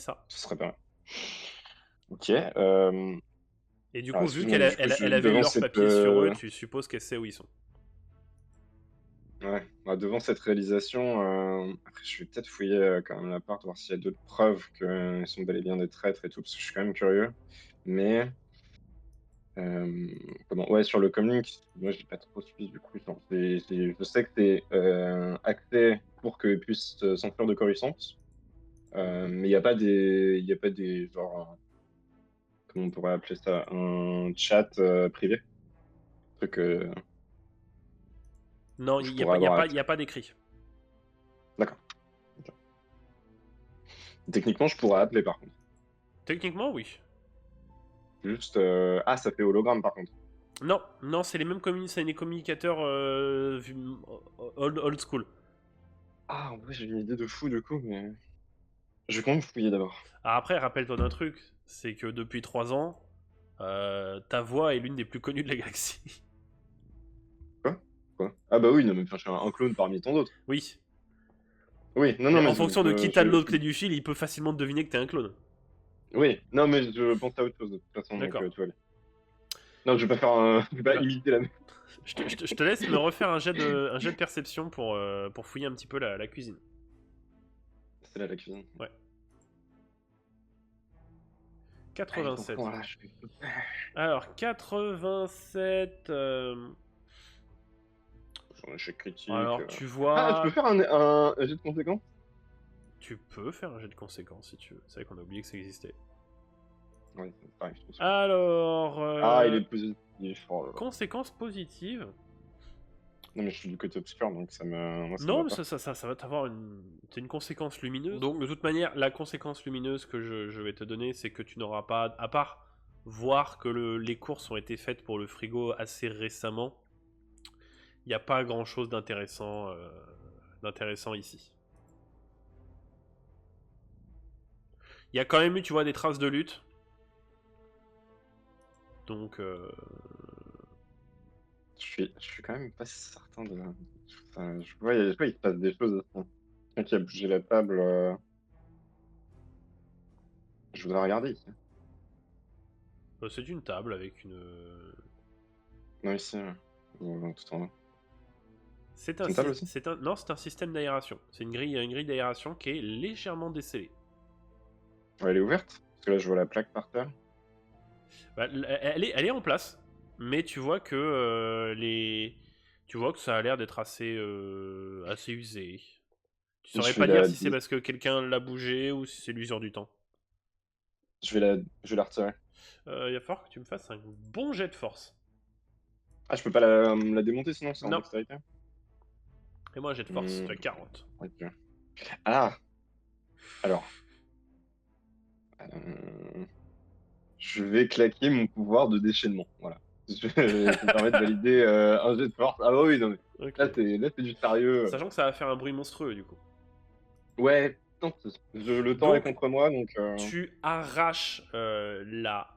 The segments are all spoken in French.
ça. Ce serait pas mal. Ok. Et du Alors, coup, vu excuse-moi, qu'elle mais du coup, elle avait eu devant leurs cette, papiers sur eux, tu supposes qu'elle sait où ils sont. ouais, bah, devant cette réalisation, après, je vais peut-être fouiller quand même l'appart, voir s'il y a d'autres preuves qu'ils sont bel et bien des traîtres et tout, parce que je suis quand même curieux. Mais comment? Ouais, sur le comlink, moi, j'ai pas trop suivi du coup. Genre, je sais que c'est acté pour qu'ils puissent s'enfuir de Coruscant, mais il y a pas des genre, comment on pourrait appeler ça, un chat privé, truc Non, où je il n'y a, pourrais pas- y a avoir pas, y accès. a pas d'écrit. D'accord. Ok. Techniquement, je pourrais appeler par contre. Techniquement, oui. Juste, ah, ça fait hologramme par contre. Non, non, c'est les mêmes c'est les communicateurs old school. Ah, en vrai, j'ai une idée de fou du coup, mais je vais quand même fouiller d'abord. Alors après, rappelle-toi d'un truc, c'est que depuis 3 ans, ta voix est l'une des plus connues de la galaxie. Quoi? Quoi? Ah bah oui, non, mais enfin, je suis un clone parmi tant d'autres. Oui. Oui, non, Mais non, mais en fonction de qui t'as de je- l'autre clé du fil, il peut facilement te deviner que t'es un clone. Oui, non, mais je pense à autre chose de toute façon, donc D'accord. tu vois. Non, je vais pas faire je vais Eh pas ben, imiter la même. je te laisse me refaire un jet de perception pour fouiller un petit peu la cuisine. C'est là la cuisine. Ouais. Allez, donc 87. voilà, je fais. Alors, 87. J'en ai échec critique. Alors, tu Ah, je peux vois. faire un jet de conséquence? Tu peux faire un jet de conséquences si tu veux. C'est vrai qu'on a oublié que ça existait. Ouais, c'est pareil, je trouve ça. Alors. Ah, il est positif. Oh là là. Conséquences positives. Non, mais je suis du côté obscur, donc ça me. Moi, ça me Non, va mais pas. ça va t'avoir une. C'est une conséquence lumineuse. Donc, de toute manière, la conséquence lumineuse que je vais te donner, c'est que tu n'auras pas. À part voir que les courses ont été faites pour le frigo assez récemment, il n'y a pas grand chose d'intéressant ici. Il y a quand même eu, tu vois, des traces de lutte. Donc. Je suis quand même pas certain de. Enfin, je vois, il se passe des choses. Quelqu'un qui a bougé la table. Je voudrais regarder ici. C'est une table avec une. Non, ici. Tout en haut. C'est C'est un, une table aussi? non, c'est un système d'aération. C'est une grille d'aération qui est légèrement décellée. Ouais, elle est ouverte? Parce que là, je vois la plaque par terre. Bah, elle est en place, mais tu vois que tu vois que ça a l'air d'être assez usé. Tu Je saurais vais pas dire si c'est parce que quelqu'un l'a bougé ou si c'est l'usure du temps. je vais la retirer. Il va falloir que tu me fasses un bon jet de force. Ah, je peux pas la démonter sinon, c'est en Non, dextérité? et moi un jet de force, tu as 40. Ok. Ah, alors. euh, je vais claquer mon pouvoir de déchaînement. Voilà. Ça me permet de valider un jet de force. Ah bah oui, non mais. Ok. Là, c'est du sérieux. Sachant que ça va faire un bruit monstrueux du coup. Ouais, non, le temps est Donc, contre moi, donc. tu arraches la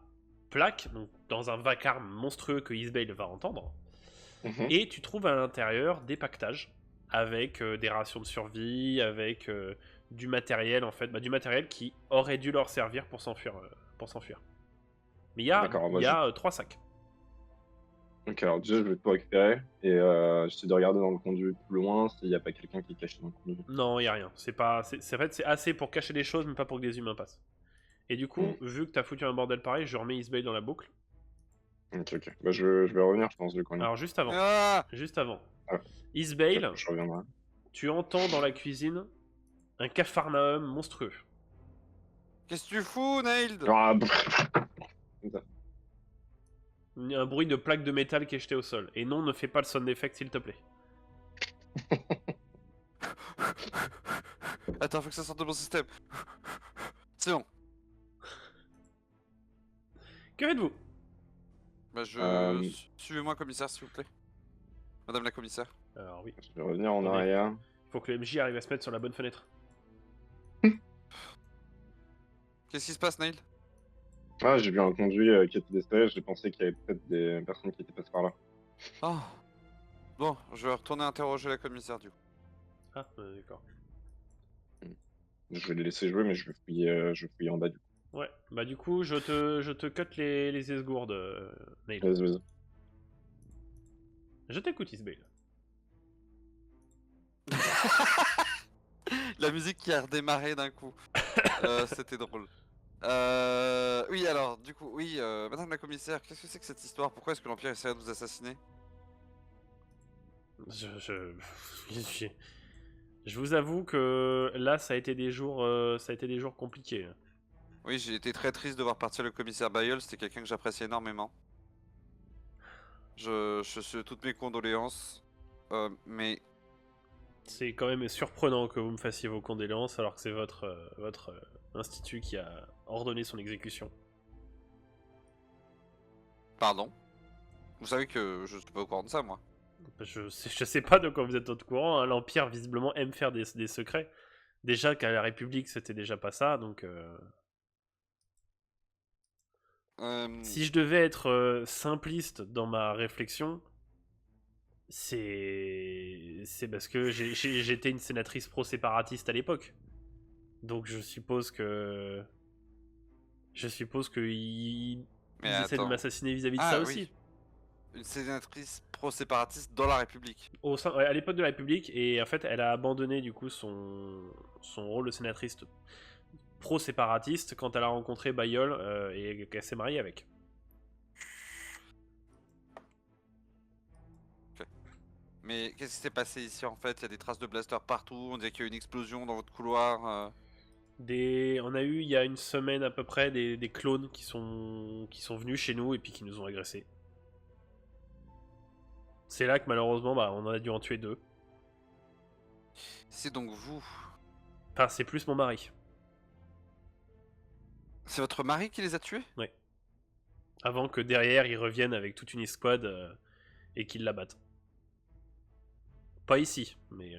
plaque, donc dans un vacarme monstrueux que Isbale va entendre, Mhm. et tu trouves à l'intérieur des pactages avec des rations de survie, avec du matériel en fait, du matériel qui aurait dû leur servir pour s'enfuir. Mais D'accord, il bah, y a 3 sacs. ok, alors déjà, je vais tout récupérer et j'essaie de regarder dans le conduit plus loin s'il n'y a pas quelqu'un qui est caché dans le conduit. Non, il y a rien. C'est pas, en fait, c'est assez pour cacher des choses, mais pas pour que des humains passent. Et du Hmm. coup, vu que t'as foutu un bordel pareil, je remets Isbale dans la boucle. Ok, ok. Bah, je vais revenir, je pense, du coup. Alors Ah! juste avant, Ah, Isbale, je reviendrai. tu entends dans la cuisine un capharnaüm monstrueux. Qu'est-ce que tu fous, Nailed? Ah, Un bruit de plaque de métal qui est jetée au sol. Et non, ne fais pas le sound effect, s'il te plaît. Attends, faut que ça sorte de mon système. C'est bon. Que faites-vous? Bah, Euh, Suivez-moi, commissaire, s'il vous plaît. Madame la commissaire. Alors oui, je vais revenir en Attendez. arrière. faut que le MJ arrive à se mettre sur la bonne fenêtre. Qu'est-ce qui se passe, Nailed? Ah, j'ai vu un conduit qui était déstellé, j'ai pensé qu'il y avait peut-être des personnes qui étaient passées par là. Oh. Bon, je vais retourner interroger la commissaire, du coup. Ah, d'accord. Je vais les laisser jouer, mais je vais fouiller en bas du coup. Ouais, bah du coup, je te cut les esgourdes, Neil. Vas-y. Je t'écoute, Isbale. La musique qui a redémarré d'un coup. C'était drôle. Oui, alors, du coup, oui, madame la commissaire, qu'est-ce que c'est que cette histoire? Pourquoi est-ce que l'Empire essaie de nous assassiner? Je, je vous avoue que là, ça a été des jours compliqués. Oui, j'ai été très triste de voir partir le commissaire Bayeul, c'était quelqu'un que j'appréciais énormément. Je suis toutes mes condoléances, mais C'est quand même surprenant que vous me fassiez vos condoléances alors que c'est votre institut qui a ordonné son exécution. pardon. Vous savez que je suis pas au courant de ça, moi. Je sais pas de quoi vous êtes au courant, hein. L'Empire visiblement aime faire des secrets. Déjà qu'à la République c'était déjà pas ça, donc... Si je devais être simpliste dans ma réflexion, c'est parce que j'étais une sénatrice pro-séparatiste à l'époque. Donc je suppose que ils Mais essaient de attends. m'assassiner vis-à-vis de Ah ça oui, aussi. une sénatrice pro-séparatiste dans la République. Ouais, à l'époque de la République, et en fait elle a abandonné du coup son rôle de sénatrice pro-séparatiste quand elle a rencontré Bayol et qu'elle s'est mariée avec. Mais qu'est-ce qui s'est passé ici en fait? Il y a des traces de blaster partout, on dirait qu'il y a eu une explosion dans votre couloir. On a eu il y a une semaine à peu près des clones qui sont venus chez nous et puis qui nous ont agressés. C'est là que malheureusement on en a dû en tuer 2. C'est donc vous. Enfin c'est plus mon mari. C'est votre mari qui les a tués? Ouais. Avant que derrière ils reviennent avec toute une escouade et qu'ils la battent. Pas ici, mais...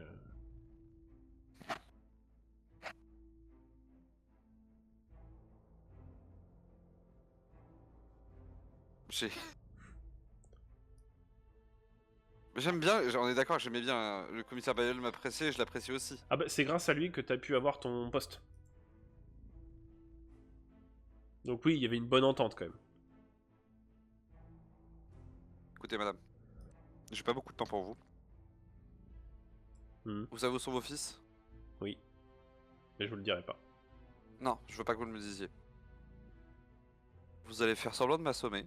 J'aime bien, on est d'accord, j'aimais bien. Le commissaire Bayeul m'appréciait, je l'apprécie aussi. Ah bah c'est grâce à lui que t'as pu avoir ton poste. Donc oui, il y avait une bonne entente quand même. Écoutez madame, j'ai pas beaucoup de temps pour vous. Vous savez où sont vos fils? Oui. Mais je vous le dirai pas. Non, je veux pas que vous me le disiez. Vous allez faire semblant de m'assommer.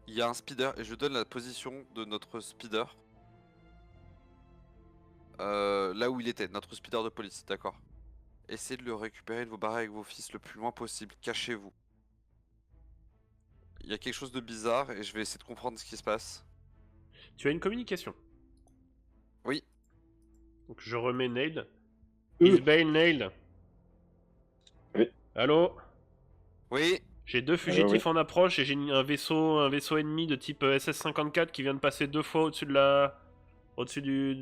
Il y a un speeder et je donne la position de notre speeder. Là où il était, notre speeder de police, d'accord. Essayez de le récupérer, de vous barrer avec vos fils le plus loin possible, cachez-vous. Il y a quelque chose de bizarre et je vais essayer de comprendre ce qui se passe. Tu as une communication. Oui. Donc je remets Nail. Isbale Nail. Oui. Allô? Oui. J'ai 2 fugitifs oui. en approche et j'ai un vaisseau ennemi de type SS-54 qui vient de passer 2 fois au-dessus de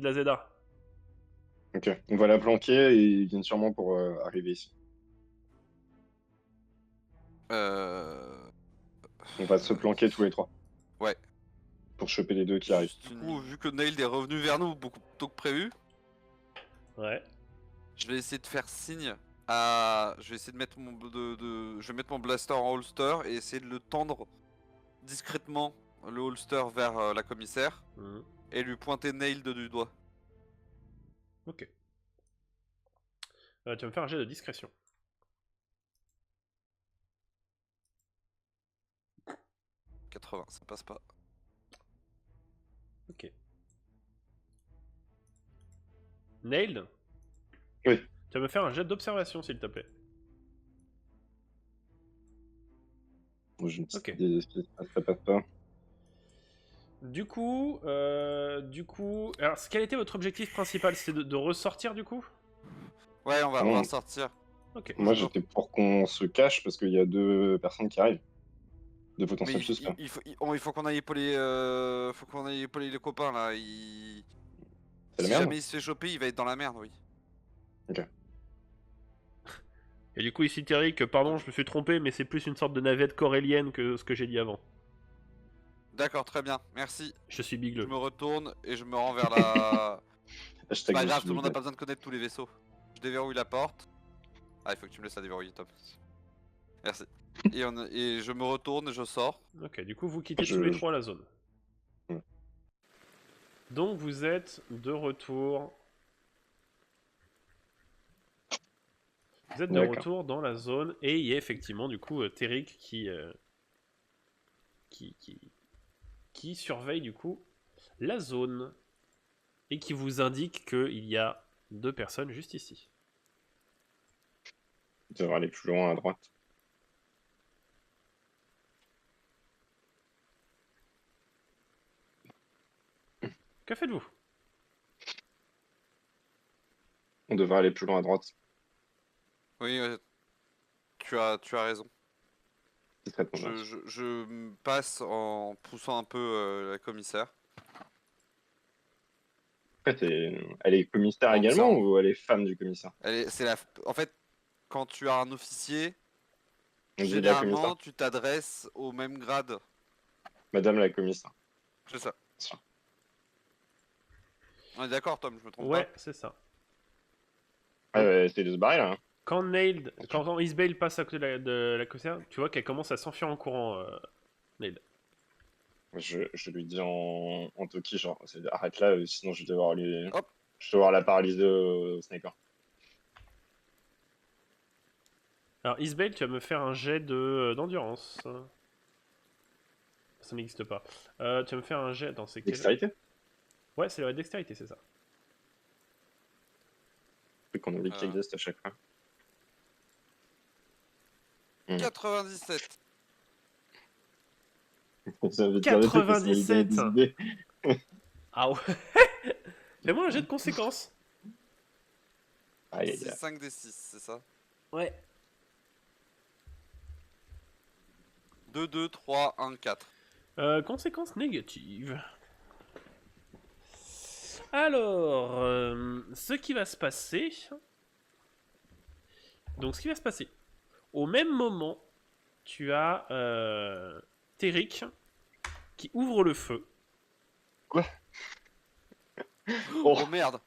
la ZA. Ok, on va la planquer et ils viennent sûrement pour arriver ici. On va se planquer tous les 3. Ouais. Pour choper les 2 qui arrivent. Du coup, vu que Nail est revenu vers nous beaucoup plus tôt que prévu, Ouais. je vais essayer de faire signe à... Je vais essayer de mettre je vais mettre mon blaster en holster et essayer de le tendre discrètement, le holster vers la commissaire, et lui pointer Nail du doigt. Ok. Tu vas me faire un jet de discrétion. « 80, ça passe pas. Ok. Nailed? Oui. Tu vas me faire un jet d'observation, s'il te plaît. Je me Ok. ça passe pas. Du coup, alors quel était votre objectif principal? C'était de ressortir du coup? Ouais, on va sortir. Ok. Moi j'étais pour qu'on se cache parce qu'il y a 2 personnes qui arrivent. De potentiels suspects. Il faut qu'on aille épauler, les copains là. C'est la Si merde. jamais il se fait choper, il va être dans la merde, oui. Ok. Et du coup, ici Terry, pardon, je me suis trompé, mais c'est plus une sorte de navette corélienne que ce que j'ai dit avant. D'accord, très bien, merci. Je suis bigleux. Je me retourne et je me rends vers la... C'est pas grave, tout le monde n'a n'a pas besoin de connaître tous les vaisseaux. Je déverrouille la porte. Ah, il faut que tu me laisses la déverrouiller, Tom. Merci. Et je me retourne et je sors. Ok, du coup, vous quittez tous les trois la zone. Donc, vous êtes de retour. Vous êtes de retour dans la zone et il y a effectivement du coup Terrik qui surveille du coup la zone et qui vous indique qu'il y a 2 personnes juste ici. Tu devrais aller plus loin à droite. Que faites-vous? On devrait aller plus loin à droite. Oui, tu as raison. Je passe en poussant un peu la commissaire. Après, elle est commissaire également ou elle est femme du commissaire? En fait, quand tu as un officier, On dit la généralement, commissaire. tu t'adresses au même grade. Madame la commissaire. C'est ça. On est d'accord, Tom, je me trompe pas? Ouais, c'est ça. Ah, ouais, essaye de se barrer là. Hein. Quand Isbale passe à côté de la commissaire, tu vois qu'elle commence à s'enfuir en courant, Nailed. Je lui dis en Toki, genre, arrête là, sinon je vais devoir je vais devoir la paralyser au sniper. Alors, Isbale, tu vas me faire un jet d'endurance. Ça n'existe pas. Tu vas me faire un jet dans ces Dextérité? Ouais, c'est la dextérité, c'est ça. Truc qu'on oublie qu'il existe à chaque fois. 97. 97. Ah ouais. Fais-moi un jet de conséquences. C'est 5 des 6, c'est ça? Ouais. 2, 2, 3, 1, 4. Conséquences négatives. Alors, ce qui va se passer... Donc, ce qui va se passer. Au même moment, tu as Terrik qui ouvre le feu. Quoi? Oh merde.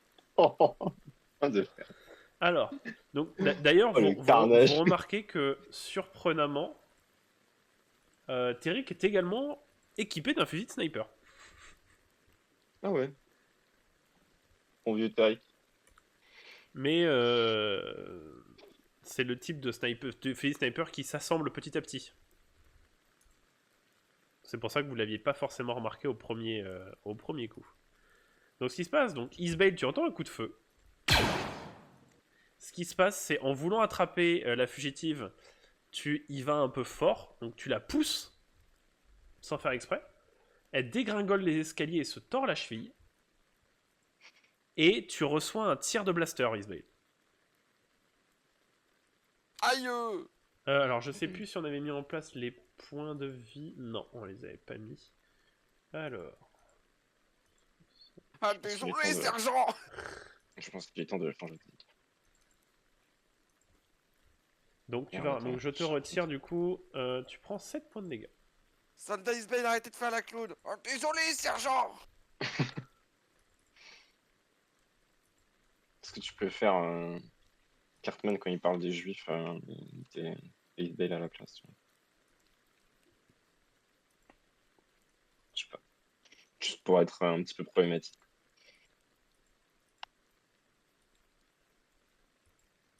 Alors, donc d'ailleurs, vous remarquez que, surprenamment, Terrik est également équipé d'un fusil de sniper. Ah ouais. Bon vieux Terrik. Mais c'est le type de fusil sniper qui s'assemble petit à petit. C'est pour ça que vous l'aviez pas forcément remarqué au premier coup. Donc ce qui se passe, donc Isbale, tu entends un coup de feu. Ce qui se passe, c'est en voulant attraper la fugitive, tu y vas un peu fort, donc tu la pousses sans faire exprès. Elle dégringole les escaliers et se tord la cheville. Et tu reçois un tir de blaster, Isbale. Aïe! Alors, je sais plus si on avait mis en place les points de vie. Non, on les avait pas mis. Alors. Ah, désolé, sergent! Je pense qu'il est temps de changer de technique. Donc, donc je te retire du coup. Tu prends 7 points de dégâts. Soldat Isbale, arrêtez de faire la clown! Oh, désolé, sergent! Est-ce que tu peux faire Cartman quand il parle des juifs et Isbale à la place? Je sais pas. Juste pour être un petit peu problématique.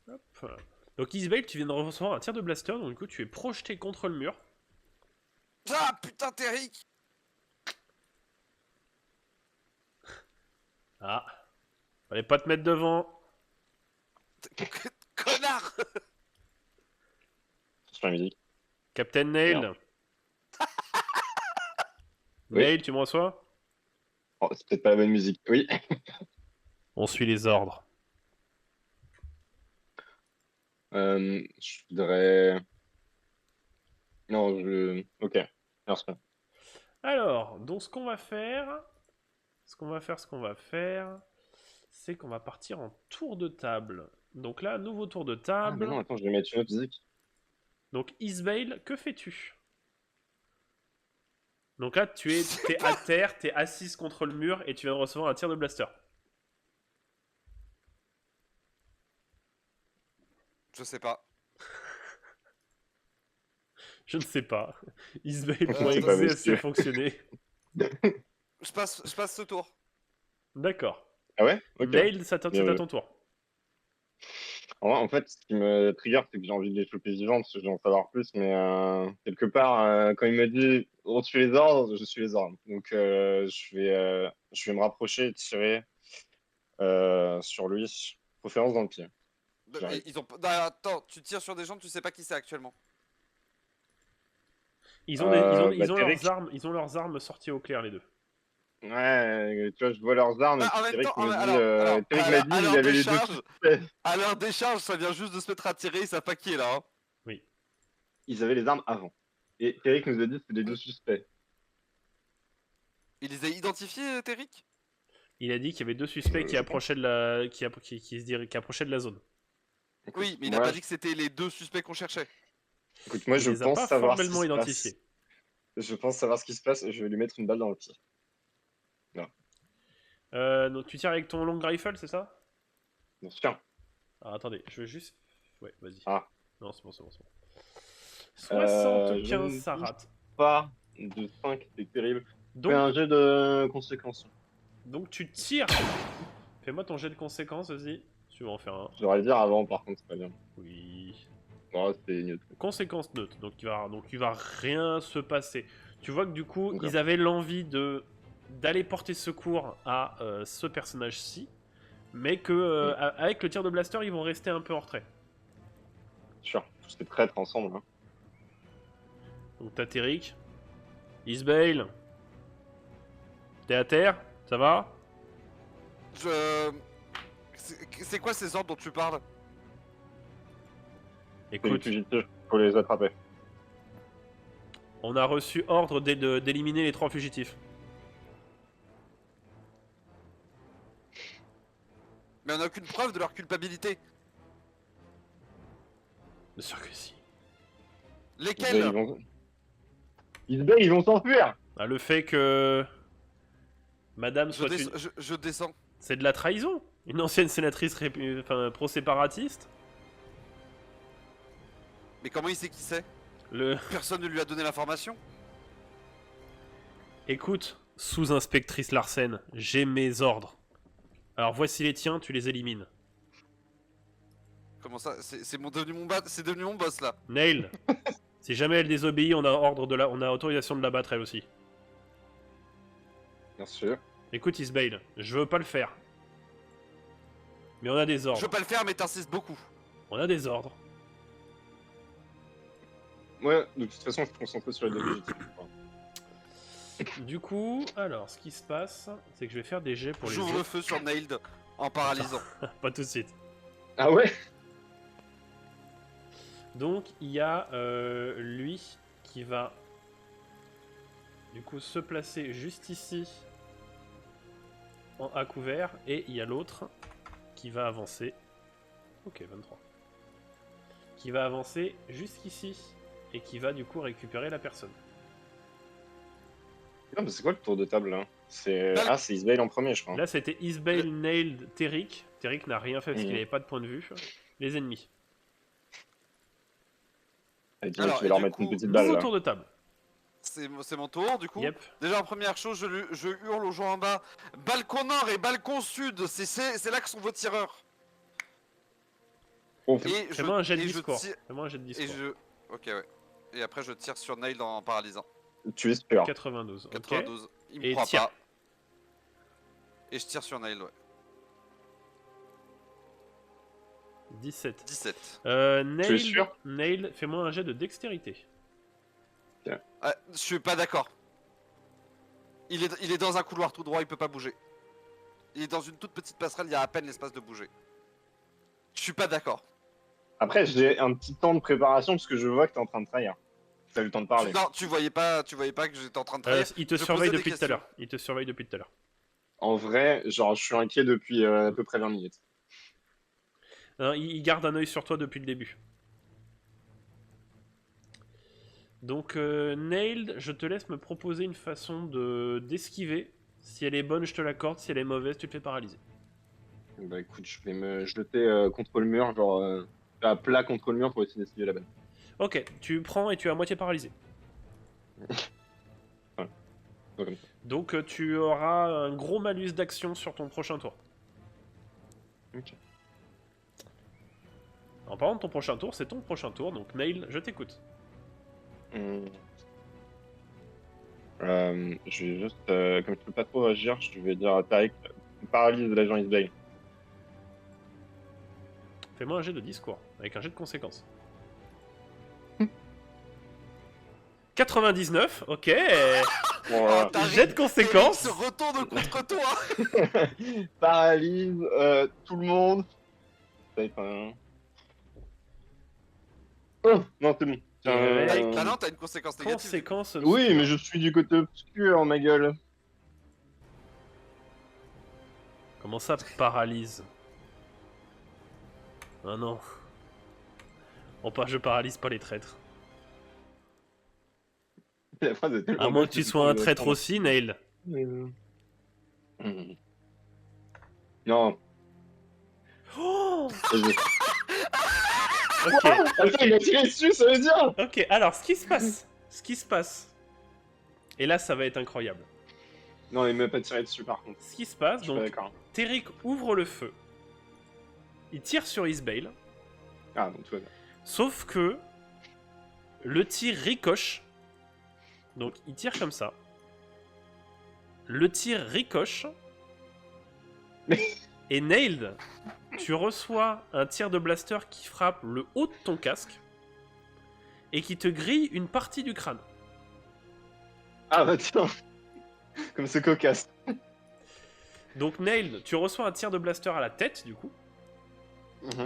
Hop. Donc Isbale, tu viens de recevoir un tir de blaster, donc du coup tu es projeté contre le mur. Ah putain, Terrik! Ah. Fallait pas te mettre devant. Connard! Sur la musique. Captain Nail. Nail, tu me reçois? Oh, c'est peut-être pas la bonne musique. Oui. On suit les ordres. Je voudrais... Non, Ok. Merci. Alors, donc ce qu'on va faire, c'est qu'on va partir en tour de table. Donc là, nouveau tour de table. Ah, mais non, attends, je vais mettre une autre musique. Donc Isbale, que fais-tu? Donc là, t'es à terre, t'es assise contre le mur et tu viens de recevoir un tir de blaster. Je sais pas. Je ne sais pas. Je sais pas, Ismail.exe c'est monsieur. fonctionné. Je passe ce tour. D'accord. Ah ouais? Ok. Nailed, c'est Bien à joué. ton tour. En fait, ce qui me trigger, c'est que j'ai envie de les choper vivantes, parce que je veux en savoir plus, mais quelque part, quand il m'a dit on suit les ordres, je suis les ordres. Donc je vais me rapprocher et tirer sur lui. Préférence dans le pied. J'arrive. Ils ont. Attends, tu tires sur des gens, tu sais pas qui c'est actuellement. Ils ont Bah, ils ont leurs armes sorties au clair, les deux. Ouais, tu vois, je vois leurs armes, et Bah, en puis même temps, Eric me dit, alors, Eric m'a dit, à il leur avait les deux décharge, suspects. à leur décharge, ça vient juste de se mettre à tirer, ils savent pas qui est là. Hein. Oui. Ils avaient les armes avant. Et Eric nous a dit que c'était les deux suspects. Il les a identifiés, Téric? Il a dit qu'il y avait deux suspects qui Je approchaient de la, qui approchaient de la zone. Écoute, Oui, mais il a moi, pas dit que c'était les deux suspects qu'on cherchait. écoute, moi, Il je les a pense pas savoir ce qui formellement se identifiés. passe. Je pense savoir ce qui se passe et je vais lui mettre une balle dans le pied. Donc tu tires avec ton long rifle, c'est ça? Bien sûr. Ah, attendez, je veux juste. Ouais, vas-y. Ah. Non, c'est bon, c'est bon, c'est bon. Je 75, ne ça touche rate. pas de 5, c'est terrible. Fais Donc, un jet de conséquences. donc tu tires. Fais-moi ton jet de conséquences, vas-y. Tu vas en faire un. Je devrais le dire avant, par contre, c'est pas bien. Oui. Oh, c'était neutre. Conséquence neutre, donc il va rien se passer. Tu vois que du coup, Ok. ils avaient l'envie d'aller porter secours à ce personnage-ci, mais que avec le tir de blaster, ils vont rester un peu en retrait. Sûr, tous ces traîtres ensemble. Hein. Donc t'as Téric, Isbale, t'es à terre, ça va? C'est quoi ces ordres dont tu parles? C'est les Écoute, fugitifs, faut les attraper. on a reçu ordre d'éliminer les 3 fugitifs. Mais on a aucune preuve de leur culpabilité. Bien sûr que si. Lesquels? Ils vont s'enfuir. Ah, le fait que Madame soit une... Je descends. C'est de la trahison. Une ancienne sénatrice pro-séparatiste. Mais comment il sait qui c'est? Le... Personne ne lui a donné l'information. Écoute, sous-inspectrice Larsen, j'ai mes ordres. Alors voici les tiens, tu les élimines. Comment ça? C'est devenu mon boss là. Nail, si jamais elle désobéit, on a autorisation de la battre elle aussi. Bien sûr. Écoute Isbale, je veux pas le faire. Mais on a des ordres. Je veux pas le faire, mais t'insistes beaucoup. On a des ordres. Ouais, de toute façon, je suis concentré sur les deux fugitifs. Du coup, alors, ce qui se passe, c'est que je vais faire des jets pour les J'ouvre le autres. feu sur Nailed en paralysant. Pas tout de suite. Ah ouais? Donc, il y a lui qui va du coup se placer juste ici à couvert, et il y a l'autre qui va avancer. Ok, 23. Qui va avancer jusqu'ici et qui va du coup récupérer la personne. Non, mais c'est quoi le tour de table là? C'est c'est Isbale en premier, je crois. Là, c'était Isbale, Nailed, Téric. Téric n'a rien fait parce qu'il Mhm. n'avait pas de point de vue. Les ennemis. Et puis, Alors, tu vas et leur du mettre une coup, petite balle Nouveau là. tour de table. C'est mon tour du coup. Yep. Déjà en première chose, je hurle aux gens en bas. Balcon nord et balcon sud, c'est là que sont vos tireurs. Oh, Et Fais-moi un jet de et je discours. tire- Fais-moi un jet de Et discours. Ok ouais. Et après je tire sur Nailed en paralysant. tu es sûr. 92. Ok. 92. Il me Et croit tire. pas. Et je tire sur Nailed, ouais. 17. 17. Nail, sûr Nail, fais-moi un jet de dextérité. Ah, je suis pas d'accord. Il est dans un couloir tout droit, il peut pas bouger. Il est dans une toute petite passerelle, il y a à peine l'espace de bouger. Je suis pas d'accord. Après, j'ai un petit temps de préparation parce que je vois que t'es en train de trahir. T'as eu le temps de parler. Non, tu voyais pas que j'étais en train de trahir. Il te Je surveille posais des depuis tout à questions. l'heure. Il te surveille depuis tout à l'heure. En vrai, genre, je suis inquiet depuis à peu près 20 minutes. Hein, il garde un œil sur toi depuis le début. Donc, Nailed, je te laisse me proposer une façon d'esquiver. Si elle est bonne, je te l'accorde. Si elle est mauvaise, tu te fais paralyser. Bah écoute, je vais me jeter contre le mur, genre à plat contre le mur pour essayer d'esquiver la balle. Ok, tu prends et tu es à moitié paralysé. Comme ça. Donc tu auras un gros malus d'action sur ton prochain tour. Ok. En parlant de ton prochain tour, c'est ton prochain tour, donc Nail, je t'écoute. Je vais juste, comme je peux pas trop agir, je vais dire à Tarek, paralyse l'agent Isbay. Fais-moi un jet de discours, avec un jet de conséquences. 99, ok. Voilà. Jet de conséquences. Se retourne contre toi. Paralyse tout le monde. Ça va être un... Oh, non, c'est bon. Ah non, t'as une conséquence négative. Conséquences. Oui, mais je suis du côté obscur, ma gueule. Comment ça, paralyse? Ah non. Je paralyse pas les traîtres. La phrase est tellement À moins belle que tu je sois un peux traître attendre. aussi, Nail. Non. Oh Vas-y. ok, Attends, il a tiré dessus, ça veut dire. ok, alors ce qui se passe, et là ça va être incroyable. Non, il m'a pas tiré dessus par contre. Ce qui se passe, Je suis pas donc, d'accord. Téric ouvre le feu. Il tire sur Isbale, Ah, donc tout va bien. sauf que le tir ricoche. Donc il tire comme ça. Le tir ricoche. Et Nailed, tu reçois un tir de blaster qui frappe le haut de ton casque et qui te grille une partie du crâne. Ah bah tiens. Comme c'est cocasse. Donc Nailed, tu reçois un tir de blaster à la tête du coup.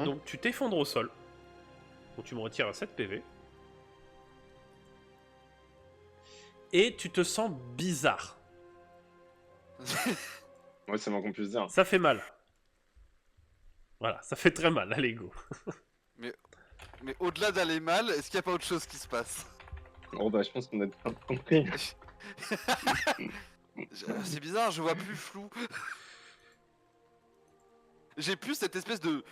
Donc tu t'effondres au sol. Donc tu me retires 7 PV. Et tu te sens bizarre. Ouais, c'est moins qu'on puisse dire. Ça fait mal. Voilà, ça fait très mal, allez go. Mais au-delà d'aller mal, est-ce qu'il n'y a pas autre chose qui se passe? Oh bah je pense qu'on a tout compris. C'est bizarre, je vois plus flou. J'ai plus cette espèce de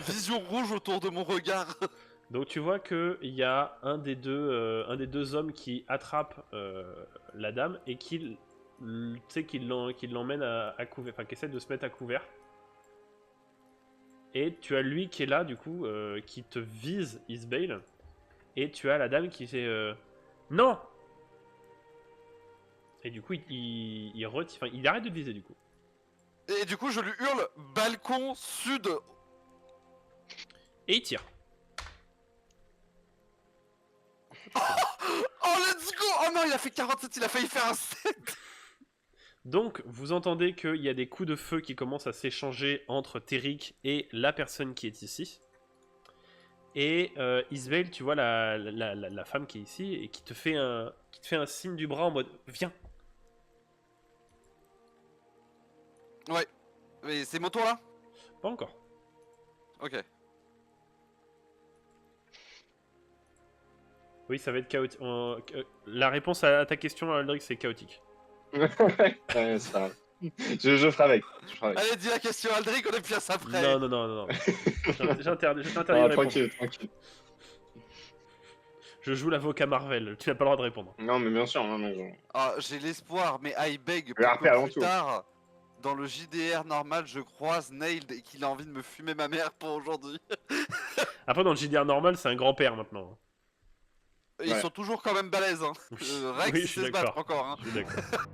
vision rouge autour de mon regard. Donc tu vois qu'il y a un des deux hommes qui attrape la dame et qui l'emmène à couvert, enfin qui essaie de se mettre à couvert. Et tu as lui qui est là du coup, qui te vise Isbale. Et tu as la dame qui fait non. Et du coup il arrête de te viser du coup. Et du coup je lui hurle balcon sud. Et il tire. Oh let's go. Oh non, il a fait 47, il a failli faire un 7. Donc, vous entendez qu'il y a des coups de feu qui commencent à s'échanger entre Téric et la personne qui est ici. Et Isbale, tu vois la femme qui est ici et qui te fait un signe du bras en mode « Viens !» Ouais. Mais c'est mon tour là? Pas encore. Ok. Oui, ça va être chaotique. La réponse à ta question, Aldric, c'est chaotique. Ouais, c'est pas grave. Je ferai avec. Allez, dis la question Aldric, on est bien ça après. Non. Je t'interdis de Ah, répondre. tranquille. Je joue l'avocat Marvel, tu n'as pas le droit de répondre. Non, mais bien sûr, non, mais genre... Ah, j'ai l'espoir, mais I beg pour La refaire avant que plus tout. tard, dans le JDR normal, je croise Nailed et qu'il a envie de me fumer ma mère pour aujourd'hui. Après, dans le JDR normal, c'est un grand-père maintenant. Ils Ouais. sont toujours quand même balèzes, hein. Rex, Oui, il je suis sait se battre d'accord. encore, hein. Je suis d'accord.